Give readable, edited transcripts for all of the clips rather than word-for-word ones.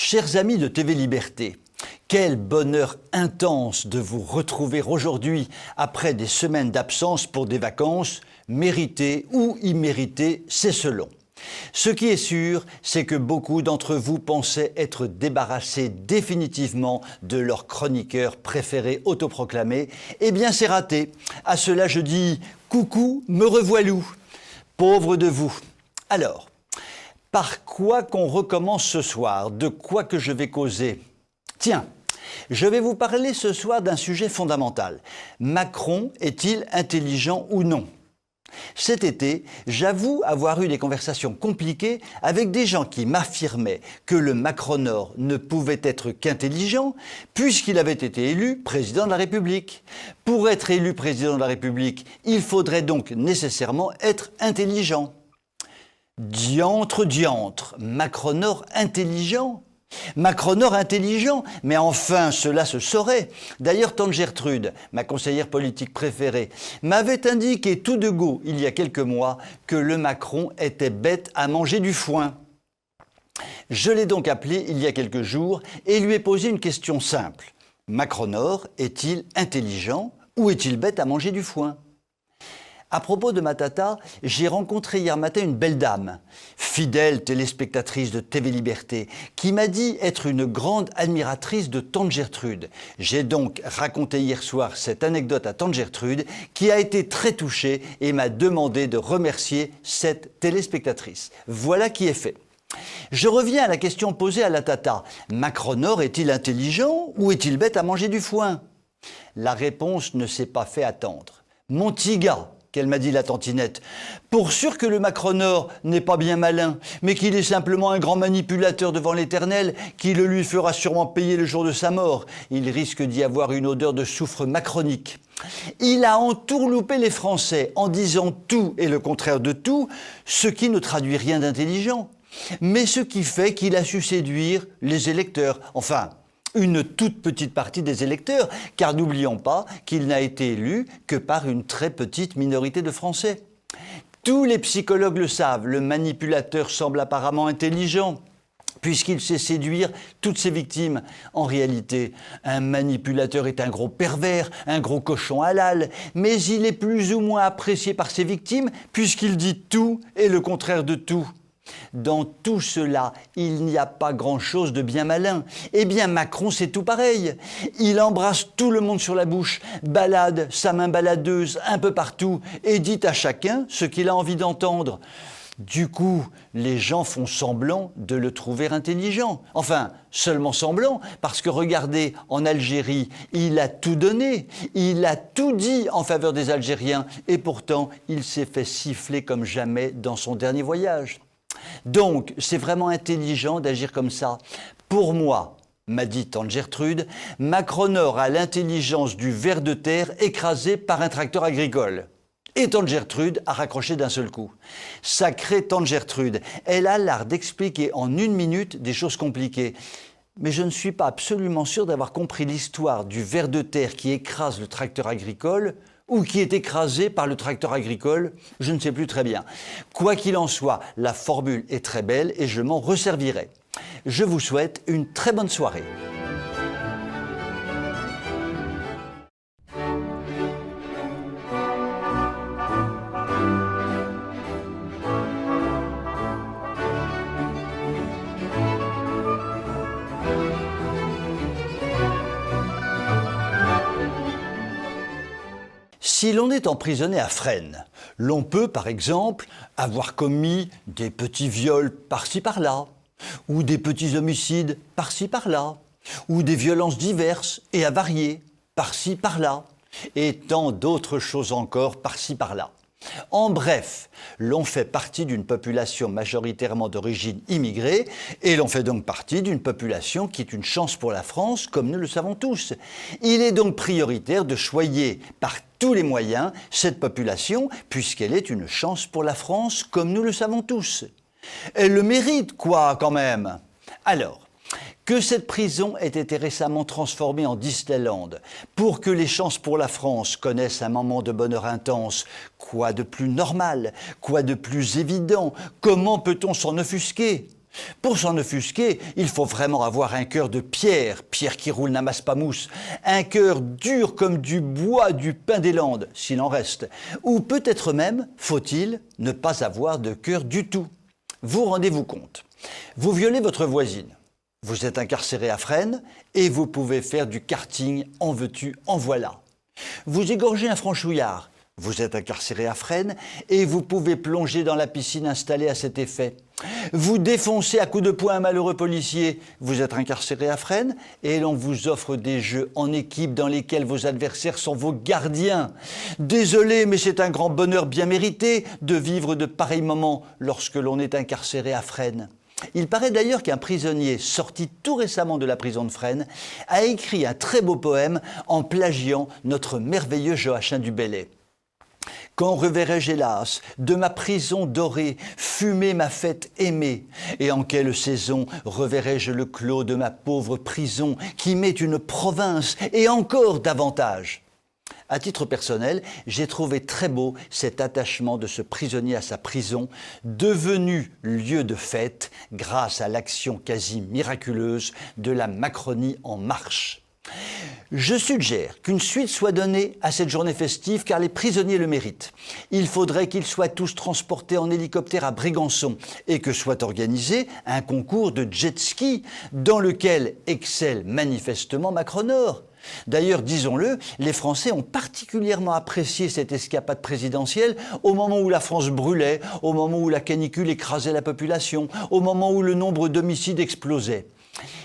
Chers amis de TV Liberté, quel bonheur intense de vous retrouver aujourd'hui après des semaines d'absence pour des vacances, méritées ou imméritées, c'est selon. Ce qui est sûr, c'est que beaucoup d'entre vous pensaient être débarrassés définitivement de leur chroniqueur préféré autoproclamé. Eh bien, c'est raté. À cela, je dis « Coucou, me revoilou ». Pauvre de vous. Alors, par quoi qu'on recommence ce soir? De quoi que je vais causer? Tiens, je vais vous parler ce soir d'un sujet fondamental. Macron est-il intelligent ou non? Cet été, j'avoue avoir eu des conversations compliquées avec des gens qui m'affirmaient que le Macronor ne pouvait être qu'intelligent puisqu'il avait été élu président de la République. Pour être élu président de la République, il faudrait donc nécessairement être intelligent. Diantre, Macronor intelligent? Macronor intelligent, mais enfin cela se saurait. D'ailleurs, tante Gertrude, ma conseillère politique préférée, m'avait indiqué tout de go, il y a quelques mois, que le Macron était bête à manger du foin. Je l'ai donc appelé il y a quelques jours et lui ai posé une question simple. Macronor est-il intelligent ou est-il bête à manger du foin? À propos de ma tata, j'ai rencontré hier matin une belle dame, fidèle téléspectatrice de TV Liberté, qui m'a dit être une grande admiratrice de tante Gertrude. J'ai donc raconté hier soir cette anecdote à tante Gertrude, qui a été très touchée et m'a demandé de remercier cette téléspectatrice. Voilà qui est fait. Je reviens à la question posée à la tata. Macronor est-il intelligent ou est-il bête à manger du foin? La réponse ne s'est pas fait attendre. Mon petit gars, qu'elle m'a dit la tantinette, pour sûr que le Macronor n'est pas bien malin, mais qu'il est simplement un grand manipulateur devant l'Éternel, qui le lui fera sûrement payer le jour de sa mort. Il risque d'y avoir une odeur de soufre macronique. Il a entourloupé les Français en disant tout et le contraire de tout, ce qui ne traduit rien d'intelligent, mais ce qui fait qu'il a su séduire les électeurs. Enfin, une toute petite partie des électeurs, car n'oublions pas qu'il n'a été élu que par une très petite minorité de Français. Tous les psychologues le savent, le manipulateur semble apparemment intelligent, puisqu'il sait séduire toutes ses victimes. En réalité, un manipulateur est un gros pervers, un gros cochon halal, mais il est plus ou moins apprécié par ses victimes, puisqu'il dit tout et le contraire de tout. Dans tout cela, il n'y a pas grand-chose de bien malin. Eh bien, Macron, c'est tout pareil. Il embrasse tout le monde sur la bouche, balade sa main baladeuse un peu partout et dit à chacun ce qu'il a envie d'entendre. Du coup, les gens font semblant de le trouver intelligent. Enfin, seulement semblant, parce que regardez, en Algérie, il a tout donné, il a tout dit en faveur des Algériens, et pourtant, il s'est fait siffler comme jamais dans son dernier voyage. Donc, c'est vraiment intelligent d'agir comme ça. Pour moi, m'a dit tante Gertrude, Macronor a l'intelligence du ver de terre écrasé par un tracteur agricole. Et tante Gertrude a raccroché d'un seul coup. Sacrée tante Gertrude, elle a l'art d'expliquer en une minute des choses compliquées. Mais je ne suis pas absolument sûr d'avoir compris l'histoire du ver de terre qui écrase le tracteur agricole ou qui est écrasé par le tracteur agricole, je ne sais plus très bien. Quoi qu'il en soit, la formule est très belle et je m'en resservirai. Je vous souhaite une très bonne soirée. Si l'on est emprisonné à Fresnes, l'on peut, par exemple, avoir commis des petits viols par-ci par-là, ou des petits homicides par-ci par-là, ou des violences diverses et avariées par-ci par-là, et tant d'autres choses encore par-ci par-là. En bref, l'on fait partie d'une population majoritairement d'origine immigrée et l'on fait donc partie d'une population qui est une chance pour la France, comme nous le savons tous. Il est donc prioritaire de choyer par tous les moyens cette population, puisqu'elle est une chance pour la France, comme nous le savons tous. Elle le mérite, quoi, quand même. Alors, que cette prison ait été récemment transformée en Disneyland pour que les chances pour la France connaissent un moment de bonheur intense, quoi de plus normal, quoi de plus évident, comment peut-on s'en offusquer ? Pour s'en offusquer, il faut vraiment avoir un cœur de pierre, pierre qui roule n'amasse pas mousse, un cœur dur comme du bois du pin des Landes, s'il en reste, ou peut-être même, faut-il, ne pas avoir de cœur du tout. Vous rendez-vous compte, vous violez votre voisine, vous êtes incarcéré à Fresnes et vous pouvez faire du karting en veux-tu, en voilà. Vous égorgez un franchouillard, vous êtes incarcéré à Fresnes et vous pouvez plonger dans la piscine installée à cet effet. Vous défoncez à coups de poing un malheureux policier, vous êtes incarcéré à Fresnes et l'on vous offre des jeux en équipe dans lesquels vos adversaires sont vos gardiens. Désolé, mais c'est un grand bonheur bien mérité de vivre de pareils moments lorsque l'on est incarcéré à Fresnes. Il paraît d'ailleurs qu'un prisonnier sorti tout récemment de la prison de Fresnes a écrit un très beau poème en plagiant notre merveilleux Joachim du Bellay. Quand reverrai-je hélas de ma prison dorée fumer ma fête aimée? Et en quelle saison reverrai-je le clos de ma pauvre prison qui m'est une province et encore davantage? À titre personnel, j'ai trouvé très beau cet attachement de ce prisonnier à sa prison, devenu lieu de fête grâce à l'action quasi miraculeuse de la Macronie en marche. Je suggère qu'une suite soit donnée à cette journée festive car les prisonniers le méritent. Il faudrait qu'ils soient tous transportés en hélicoptère à Brégançon et que soit organisé un concours de jet ski dans lequel excelle manifestement Macronor. D'ailleurs, disons-le, les Français ont particulièrement apprécié cette escapade présidentielle au moment où la France brûlait, au moment où la canicule écrasait la population, au moment où le nombre d'homicides explosait.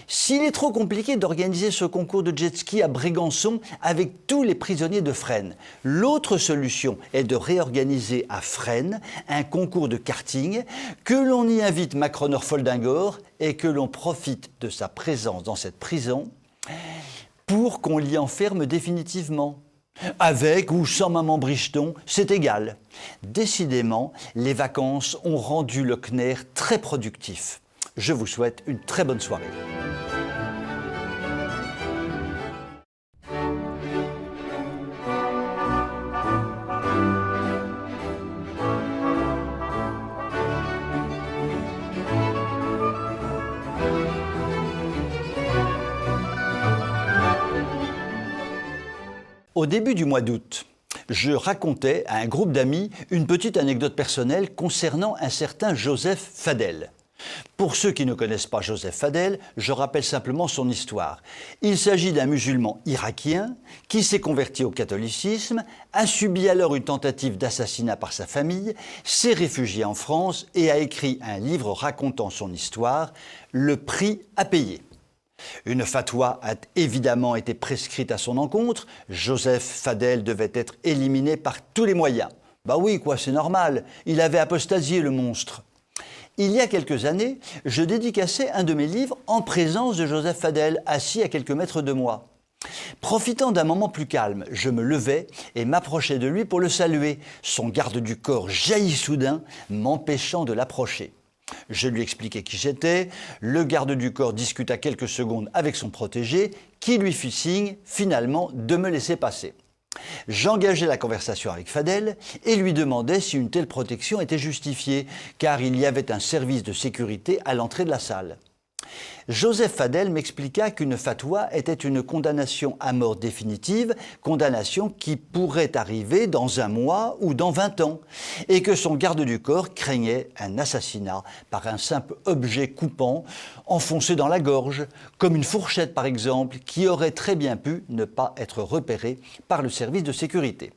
S'il est trop compliqué d'organiser ce concours de jet ski à Brégançon avec tous les prisonniers de Fresnes, l'autre solution est de réorganiser à Fresnes un concours de karting, que l'on y invite Macronor Foldingor et que l'on profite de sa présence dans cette prison pour qu'on l'y enferme définitivement. Avec ou sans maman Bricheton, c'est égal. Décidément, les vacances ont rendu le CNER très productif. Je vous souhaite une très bonne soirée. Au début du mois d'août, je racontais à un groupe d'amis une petite anecdote personnelle concernant un certain Joseph Fadel. Pour ceux qui ne connaissent pas Joseph Fadel, je rappelle simplement son histoire. Il s'agit d'un musulman irakien qui s'est converti au catholicisme, a subi alors une tentative d'assassinat par sa famille, s'est réfugié en France et a écrit un livre racontant son histoire, Le prix à payer. Une fatwa a évidemment été prescrite à son encontre. Joseph Fadel devait être éliminé par tous les moyens. Bah oui, quoi, c'est normal. Il avait apostasié, le monstre. Il y a quelques années, je dédicaçais un de mes livres en présence de Joseph Fadel, assis à quelques mètres de moi. Profitant d'un moment plus calme, je me levai et m'approchai de lui pour le saluer. Son garde du corps jaillit soudain, m'empêchant de l'approcher. Je lui expliquai qui j'étais, le garde du corps discuta quelques secondes avec son protégé, qui lui fit signe, finalement, de me laisser passer. J'engageai la conversation avec Fadel et lui demandai si une telle protection était justifiée, car il y avait un service de sécurité à l'entrée de la salle. Joseph Fadel m'expliqua qu'une fatwa était une condamnation à mort définitive, condamnation qui pourrait arriver dans 1 mois ou dans 20 ans, et que son garde du corps craignait un assassinat par un simple objet coupant enfoncé dans la gorge, comme une fourchette par exemple, qui aurait très bien pu ne pas être repérée par le service de sécurité.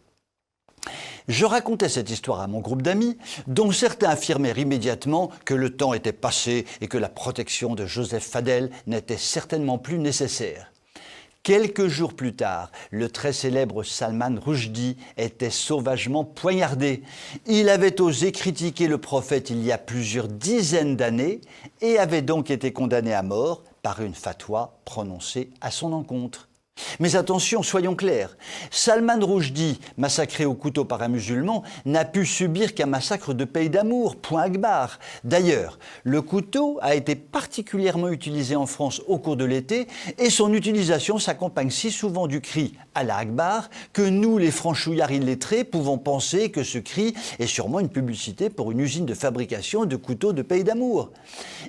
Je racontais cette histoire à mon groupe d'amis, dont certains affirmèrent immédiatement que le temps était passé et que la protection de Joseph Fadel n'était certainement plus nécessaire. Quelques jours plus tard, le très célèbre Salman Rushdie était sauvagement poignardé. Il avait osé critiquer le prophète il y a plusieurs dizaines d'années et avait donc été condamné à mort par une fatwa prononcée à son encontre. Mais attention, soyons clairs, Salman Rushdie, massacré au couteau par un musulman, n'a pu subir qu'un massacre de paix d'amour, point Akbar. D'ailleurs, le couteau a été particulièrement utilisé en France au cours de l'été et son utilisation s'accompagne si souvent du cri « Allah Akbar » que nous, les franchouillards illettrés, pouvons penser que ce cri est sûrement une publicité pour une usine de fabrication de couteaux de paix d'amour.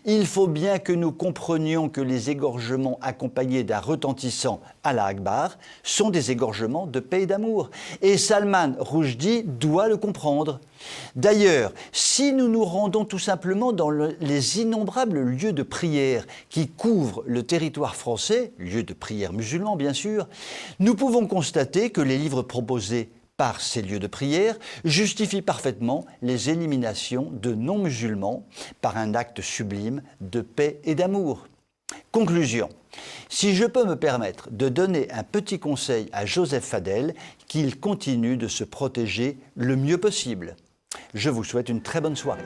Il faut bien que nous comprenions que les égorgements accompagnés d'un retentissant « Allah Akbar sont des égorgements de paix et d'amour. Et Salman Rushdie doit le comprendre. D'ailleurs, si nous nous rendons tout simplement dans les innombrables lieux de prière qui couvrent le territoire français, lieux de prière musulmans bien sûr, nous pouvons constater que les livres proposés par ces lieux de prière justifient parfaitement les éliminations de non-musulmans par un acte sublime de paix et d'amour. Conclusion. Si je peux me permettre de donner un petit conseil à Joseph Fadel, qu'il continue de se protéger le mieux possible. Je vous souhaite une très bonne soirée.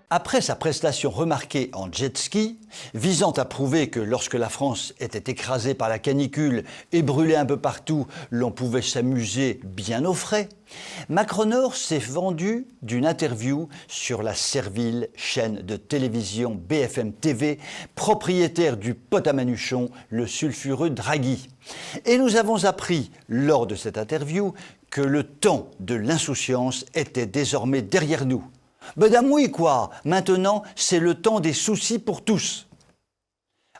Après sa prestation remarquée en jet ski, visant à prouver que lorsque la France était écrasée par la canicule et brûlée un peu partout, l'on pouvait s'amuser bien au frais, Macronor s'est vendu d'une interview sur la servile chaîne de télévision BFM TV, propriétaire du pot à Manuchon, le sulfureux Draghi. Et nous avons appris, lors de cette interview, que le temps de l'insouciance était désormais derrière nous. Ben oui quoi, maintenant c'est le temps des soucis pour tous.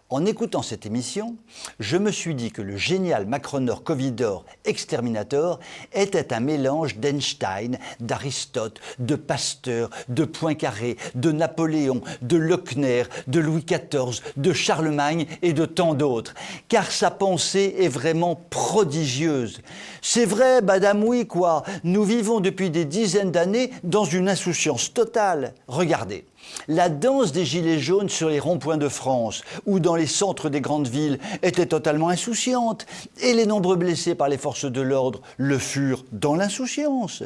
En écoutant cette émission, je me suis dit que le génial Macronor Covidor Exterminator était un mélange d'Einstein, d'Aristote, de Pasteur, de Poincaré, de Napoléon, de Lochner, de Louis XIV, de Charlemagne et de tant d'autres. Car sa pensée est vraiment prodigieuse. C'est vrai, madame, oui quoi, nous vivons depuis des dizaines d'années dans une insouciance totale. Regardez. La danse des gilets jaunes sur les ronds-points de France ou dans les centres des grandes villes était totalement insouciante et les nombreux blessés par les forces de l'ordre le furent dans l'insouciance.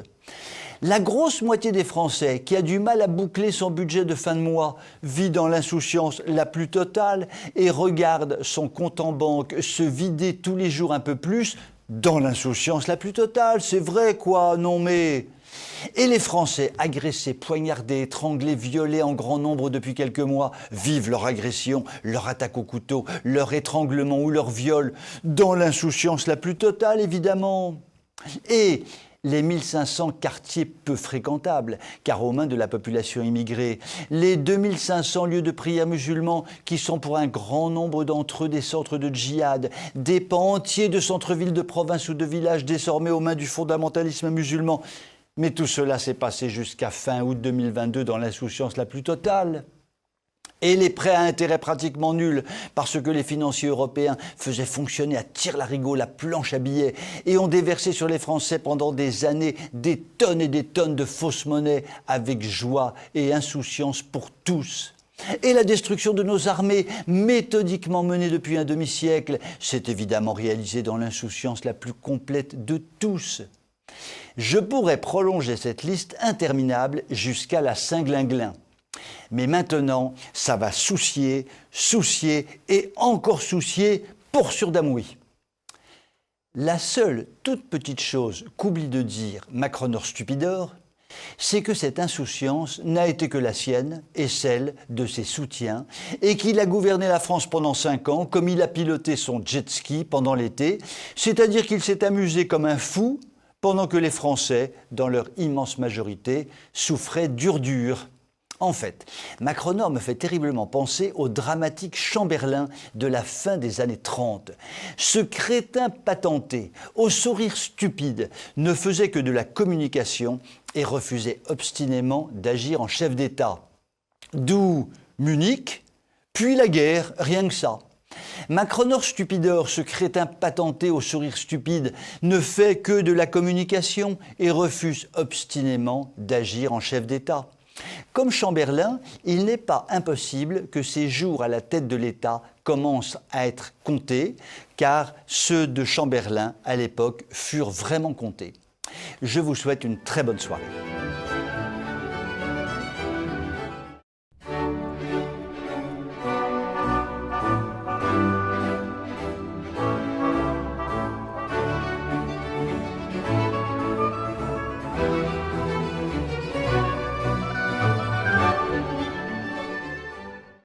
La grosse moitié des Français qui a du mal à boucler son budget de fin de mois vit dans l'insouciance la plus totale et regarde son compte en banque se vider tous les jours un peu plus dans l'insouciance la plus totale. C'est vrai quoi, non mais... Et les Français, agressés, poignardés, étranglés, violés en grand nombre depuis quelques mois, vivent leur agression, leur attaque au couteau, leur étranglement ou leur viol, dans l'insouciance la plus totale, évidemment. Et les 1500 quartiers peu fréquentables, car aux mains de la population immigrée, les 2500 lieux de prière musulmans, qui sont pour un grand nombre d'entre eux des centres de djihad, des pans entiers de centres-villes de province ou de villages désormais aux mains du fondamentalisme musulman. Mais tout cela s'est passé jusqu'à fin août 2022 dans l'insouciance la plus totale. Et les prêts à intérêt pratiquement nuls, parce que les financiers européens faisaient fonctionner à tire-larigot la planche à billets et ont déversé sur les Français pendant des années des tonnes et des tonnes de fausses monnaies avec joie et insouciance pour tous. Et la destruction de nos armées, méthodiquement menée depuis un demi-siècle, s'est évidemment réalisée dans l'insouciance la plus complète de tous. Je pourrais prolonger cette liste interminable jusqu'à la Saint-Glinglin. Mais maintenant, ça va soucier et encore soucier pour Surdamoui. La seule toute petite chose qu'oublie de dire Macronor Stupidor, c'est que cette insouciance n'a été que la sienne et celle de ses soutiens et qu'il a gouverné la France pendant 5 ans comme il a piloté son jet ski pendant l'été, c'est-à-dire qu'il s'est amusé comme un fou pendant que les Français, dans leur immense majorité, souffraient dur. En fait, Macronor me fait terriblement penser au dramatique Chamberlain de la fin des années 30. Ce crétin patenté, au sourire stupide, ne faisait que de la communication et refusait obstinément d'agir en chef d'État. D'où Munich, puis la guerre, rien que ça. Macronor Stupidor, ce crétin patenté au sourire stupide, ne fait que de la communication et refuse obstinément d'agir en chef d'État. Comme Chamberlain, il n'est pas impossible que ses jours à la tête de l'État commencent à être comptés, car ceux de Chamberlain, à l'époque, furent vraiment comptés. Je vous souhaite une très bonne soirée.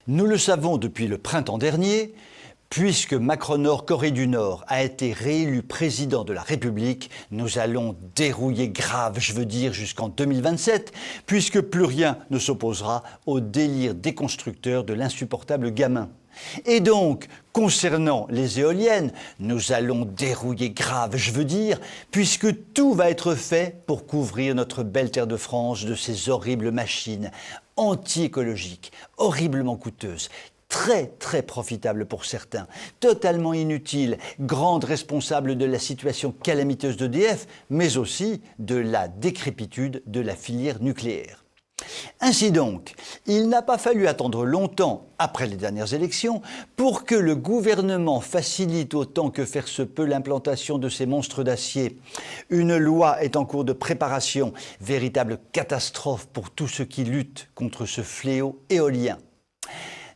Nous le savons depuis le printemps dernier, puisque Macron, Corée du Nord, a été réélu président de la République, nous allons dérouiller grave, je veux dire jusqu'en 2027, puisque plus rien ne s'opposera au délire déconstructeur de l'insupportable gamin. Et donc, concernant les éoliennes, nous allons dérouiller grave, je veux dire, puisque tout va être fait pour couvrir notre belle terre de France de ces horribles machines anti-écologiques, horriblement coûteuses, très profitables pour certains, totalement inutiles, grandes responsables de la situation calamiteuse d'EDF, mais aussi de la décrépitude de la filière nucléaire. Ainsi donc, il n'a pas fallu attendre longtemps après les dernières élections pour que le gouvernement facilite autant que faire se peut l'implantation de ces monstres d'acier. Une loi est en cours de préparation, véritable catastrophe pour tous ceux qui luttent contre ce fléau éolien.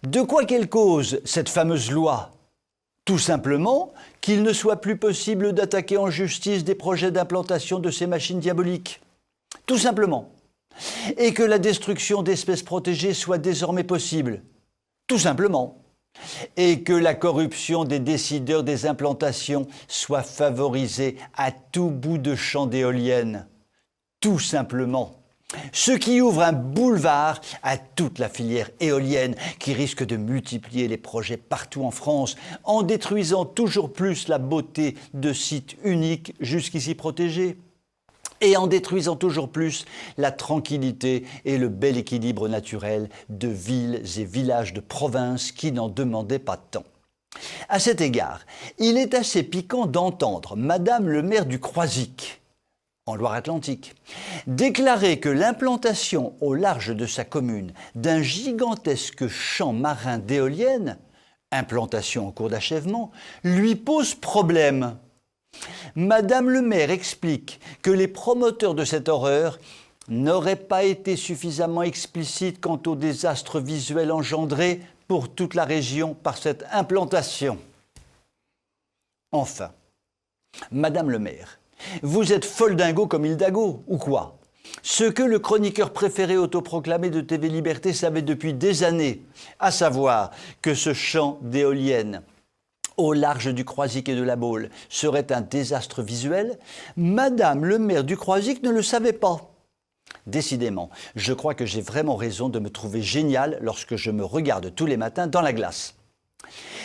De quoi qu'elle cause, cette fameuse loi ? Tout simplement qu'il ne soit plus possible d'attaquer en justice des projets d'implantation de ces machines diaboliques. Tout simplement. Et que la destruction d'espèces protégées soit désormais possible. Tout simplement. Et que la corruption des décideurs des implantations soit favorisée à tout bout de champ d'éoliennes. Tout simplement. Ce qui ouvre un boulevard à toute la filière éolienne qui risque de multiplier les projets partout en France en détruisant toujours plus la beauté de sites uniques jusqu'ici protégés. Et en détruisant toujours plus la tranquillité et le bel équilibre naturel de villes et villages de province qui n'en demandaient pas tant. À cet égard, il est assez piquant d'entendre Madame le maire du Croisic, en Loire-Atlantique, déclarer que l'implantation au large de sa commune d'un gigantesque champ marin d'éoliennes, implantation en cours d'achèvement, lui pose problème. Madame le maire explique que les promoteurs de cette horreur n'auraient pas été suffisamment explicites quant au désastre visuel engendré pour toute la région par cette implantation. Enfin, Madame le maire, vous êtes folle dingo comme Hildago, ou quoi ? Ce que le chroniqueur préféré autoproclamé de TV Liberté savait depuis des années, à savoir que ce champ d'éoliennes au large du Croisic et de la Baule serait un désastre visuel, Madame le maire du Croisic ne le savait pas. Décidément, je crois que j'ai vraiment raison de me trouver génial lorsque je me regarde tous les matins dans la glace.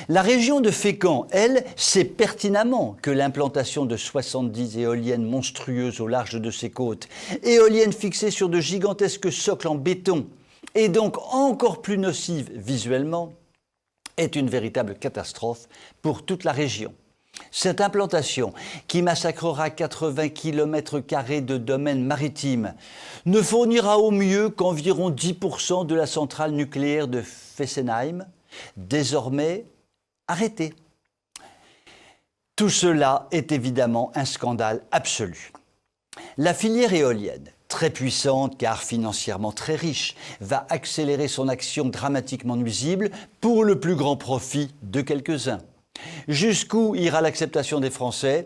La région de Fécamp, elle, sait pertinemment que l'implantation de 70 éoliennes monstrueuses au large de ses côtes, éoliennes fixées sur de gigantesques socles en béton, et donc encore plus nocives visuellement, est une véritable catastrophe pour toute la région. Cette implantation, qui massacrera 80 km² de domaines maritimes, ne fournira au mieux qu'environ 10% de la centrale nucléaire de Fessenheim, désormais arrêtée. Tout cela est évidemment un scandale absolu. La filière éolienne, très puissante car financièrement très riche, va accélérer son action dramatiquement nuisible pour le plus grand profit de quelques-uns. Jusqu'où ira l'acceptation des Français ?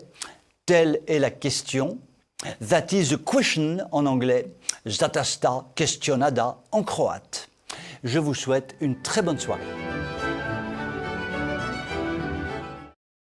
Telle est la question. That is the question en anglais, Zatasta questionada en croate. Je vous souhaite une très bonne soirée.